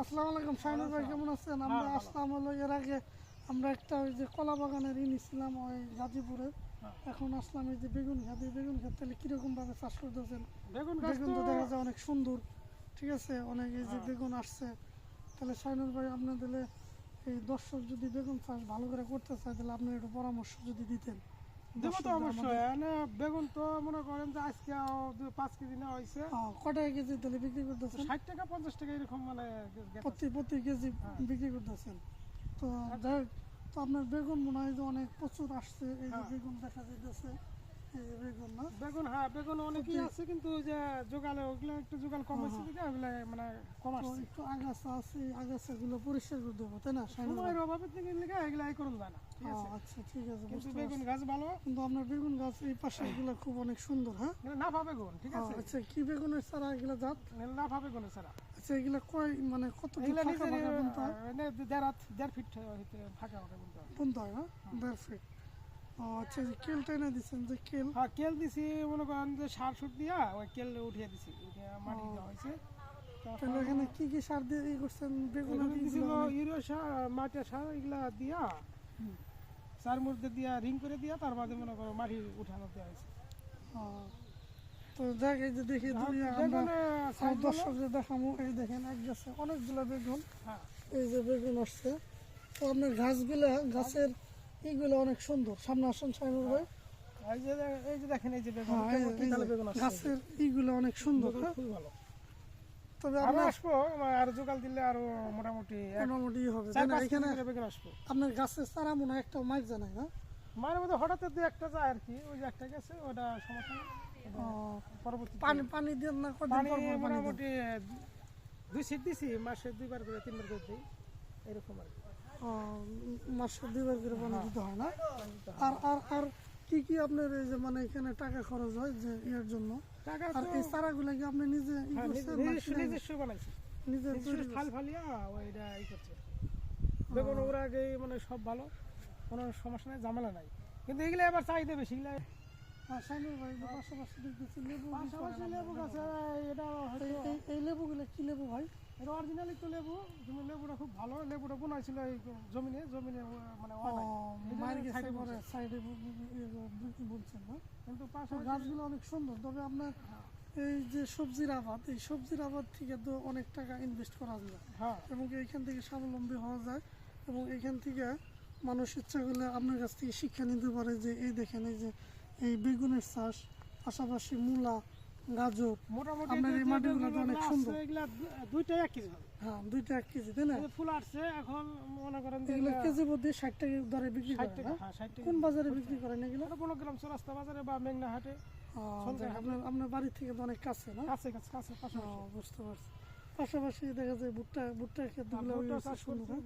আসসালামু আলাইকুম শাহিনুর ভাই, কেমন আছেন? আমরা আসলাম হলো এর আগে আমরা একটা ওই যে কলা বাগানের নিছিলাম ওই গাজীপুরে। এখন আসলাম এই যে বেগুন ক্ষেত। এই বেগুন ক্ষেত তাহলে কিরকম ভাবে চাষ করতেছেন? বেগুন তো দেখা যায় অনেক সুন্দর, ঠিক আছে, অনেক এই যে বেগুন আসছে। তাহলে শাহিনুর ভাই, আপনাদের এই দর্শক যদি বেগুন চাষ ভালো করে করতে চায় তাহলে আপনার একটু পরামর্শ যদি দিতেন। দেবো তো অবশ্যই। বেগুন তো মনে করেন যে আজকে 5 কেজি নেওয়া হয়েছে। কয় টাকা কেজি তাহলে বিক্রি করতেছেন? 60 টাকা 50 টাকা এরকম মানে প্রতি কেজি বিক্রি করতেছেন। তো যাই হোক, তো আপনার বেগুন মনে হয় যে অনেক প্রচুর আসছে। এই যে বেগুন দেখা যাইতেছে, এই যে বেগুন না বেগুন, বেগুন অনেকই আছে, কিন্তু ওই যে জোগালে ওগুলো একটু জোগাল কম আছে দিকে ওগুলো মানে কম আসছে। একটু আগাছা আছে, আগাছাগুলো পরিষ্কার করে দেবো, তাই না? সময়ের অভাবের থেকে এগুলো করুন যায় না, ঠিক আছে। আচ্ছা, ঠিক আছে, কিন্তু বেগুন গাছ ভালো, কিন্তু আপনার বেগুন গাছ এই পাশে এগুলো খুব অনেক সুন্দর। হ্যাঁ, নাফা বেগুন, ঠিক আছে। আচ্ছা, কি বেগুনের চারা এগুলো জাত? নাফা বেগুনের ছাড়া। আচ্ছা, এগুলো মানে কত এগুলো ফাঁকা ফাঁকা বুনতে হয়? 1.5 ফিট ফাঁকা ফাঁকা বুনতে হয়। বুনতে হয়, হ্যাঁ, 1.5 ফিট। আচ্ছা, যে কেল টেনে দিচ্ছেন, যে কেল? কেল দিছি, মনে করেন যে সার সুর দিয়া ওই কেল উঠিয়ে দিছি, উঠিয়ে মাটি দেওয়া হয়েছে। তাহলে এখানে কি কি সার দিয়ে করছেন? বেগুন দিছিল ইউরিয়া সার, মাটির সার, এগুলা দিয়া সার মধ্যে দিয়া রিং করে দিয়া তার বাদে মনে করো মাটি উঠানো দেওয়া হয়েছে। তো দেখ, এই যে দেখি দর্শকদের দেখামো। এই দেখেন এক গাছে অনেকগুলো বেগুন, এই যে বেগুন আসছে। তো আপনার গাছের এইগুলো অনেক সুন্দর। সামনে আসেন শাহিনুর ভাই। এই যে দেখেন, এই যে বেগুন গাছের এইগুলো অনেক সুন্দর, খুব ভালো। তবে আমরা আসবো আর জোগাল দিলে আরো মোটামুটি হবে। এখানে বেগুন আসবো। আপনার গাছের চারা মনে হয় একটা মাইক জানাই না, মায়ের মধ্যে হঠাৎ দুই একটা যায় আর কি। ওই যে একটা গেছে, ওটা সমস্যা নেই। পরবর্তী পানি দেন না? মোটামুটি 2 সিট দিছি, মাসে 2বার করে 3বার করে দিই, এরকম আর কি। মাসে 2বার করে পানি দিতে হয় না? আর আর আর কি কি আপনার এই যে মানে এখানে টাকা খরচ হয় যে এর জন্য? আর এই চারাগুলো কি আপনি নিজে নিজস্ব বানাইছি, নিজে ফাল ফালিয়া ওইটা করছে। বেগুন ওরা আগে মানে সব ভালো, কোনো সমস্যা নেই, ঝামেলা নাই। কিন্তু এগুলো আবার চাহিদা বেশি। লেবু গাছে এই লেবুগুলো কি লেবু ভাই? এটা অরিজিনালি তো লেবু। লেবুটা খুব ভালো। লেবুটা বোনাইছিল এই জমিনে মানে সাইডে বলছেন না, কিন্তু পাশের গাছগুলো অনেক সুন্দর। তবে আপনার এই যে সবজির আবাদ, এই সবজির আবাদ থেকে তো অনেক টাকা ইনভেস্ট করা যায়, এবং এইখান থেকে স্বাবলম্বী হওয়া যায়। এবং এইখান থেকে মানুষ ইচ্ছা করলে আপনার কাছ থেকে শিক্ষা নিতে পারে যে এই দেখেন, এই যে এই বেগুনের চাষ, পাশাপাশি মূলা, গাজর, আপনার এই মাটিগুলো তো অনেক সুন্দর। দুইটাই 1 কেজি হবে। হ্যাঁ, দুইটা 1 কেজি, তাই না? ফুল আসছে এখন, মনে করেন এগুলো কেজি প্রতি 60 টাকা দরে বিক্রি করেন? কোন বাজারে বিক্রি করেন এগুলো? 15 গ্রাম চৌরাস্তা বাজারে বা মেঘনা হাটে। আপনার বাড়ি থেকে তো অনেক কাছে না? কাছে বুঝতে পারছি। পাশাপাশি দেখা যায় ভুট্টা ক্ষেতগুলো,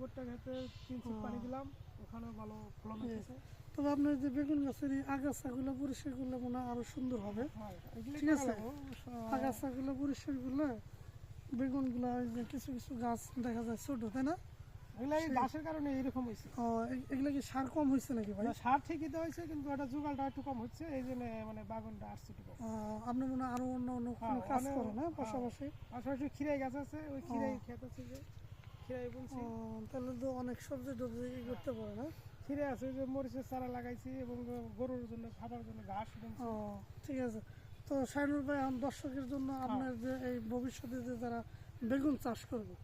ভুট্টা খেতে 3 ফুট পানি দিলাম, ওখানে ভালো ফলন হচ্ছে। তবে আপনার যে বেগুন গাছের এই আগাছাগুলো পরিষ্কার করলে মনে হয় আরো সুন্দর হবে, ঠিক আছে? আগাছাগুলো পরিষ্কার করলে বেগুনগুলো কিছু কিছু গাছ দেখা যায় ছোট, তাই না? ঘাসের কারণে এরকম হয়েছে। এগুলো কি সার কম হয়েছে নাকি ভাই? সার ঠিকই দেওয়া হয়েছে, কিন্তু এটা জোগালটা একটু কম হচ্ছে, এই জন্য মানে বাগানটা আসছে একটু কম। আপনি মনে হয় আরো অন্য কোনো কাজ করেন না? পাশাপাশি খিরাই গাছ আছে, ওই খিরাই ক্ষেত আছে, যে খিরাই বুনছি। তাহলে তো অনেক সবজি টবজি করতে পারে না? খিরে আছে, যে মরিচের চারা লাগাইছি, এবং গরুর জন্য খাবার জন্য ঘাস বুনছি। ঠিক আছে। তো শাহিনুর ভাই, দর্শকের জন্য আপনার যে এই ভবিষ্যতে যে যারা বেগুন চাষ করবে,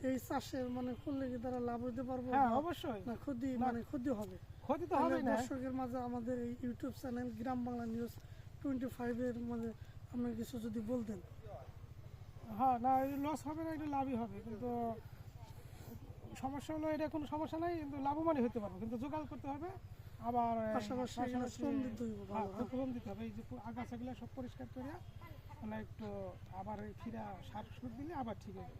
এই চাষের মানে করলে কি তারা লাভ হইতে পারবে? অবশ্যই। না ক্ষতি হবে? ক্ষতি তো হবে না। দর্শকের মাঝে আমাদের এই ইউটিউব চ্যানেল গ্রাম বাংলা নিউজ 25 এর মাঝে আপনি কিছু যদি বলতেন। না, লস হবে না, এটা লাভই হবে। কিন্তু সমস্যা হলো, এটা কোনো সমস্যা নাই, কিন্তু লাভবানই হতে পারবো, কিন্তু জোগাড় করতে হবে। আবার পাশাপাশি শ্রম দিতে হবে। এই যে আগাছাগুলো সব পরিষ্কার করে মানে একটু আবার ফিরা সার সুর দিলে আবার ঠিক হবে।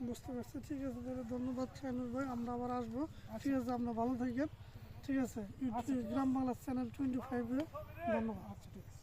বুঝতে পারছি। ঠিক আছে, তাহলে ধন্যবাদ শাহিনুর ভাই, আমরা আবার আসবো। ঠিক আছে, আমরা ভালো থাকেন। ঠিক আছে, গ্রাম বাংলা চ্যানেল 25 এ ধন্যবাদ। আচ্ছা, ঠিক আছে।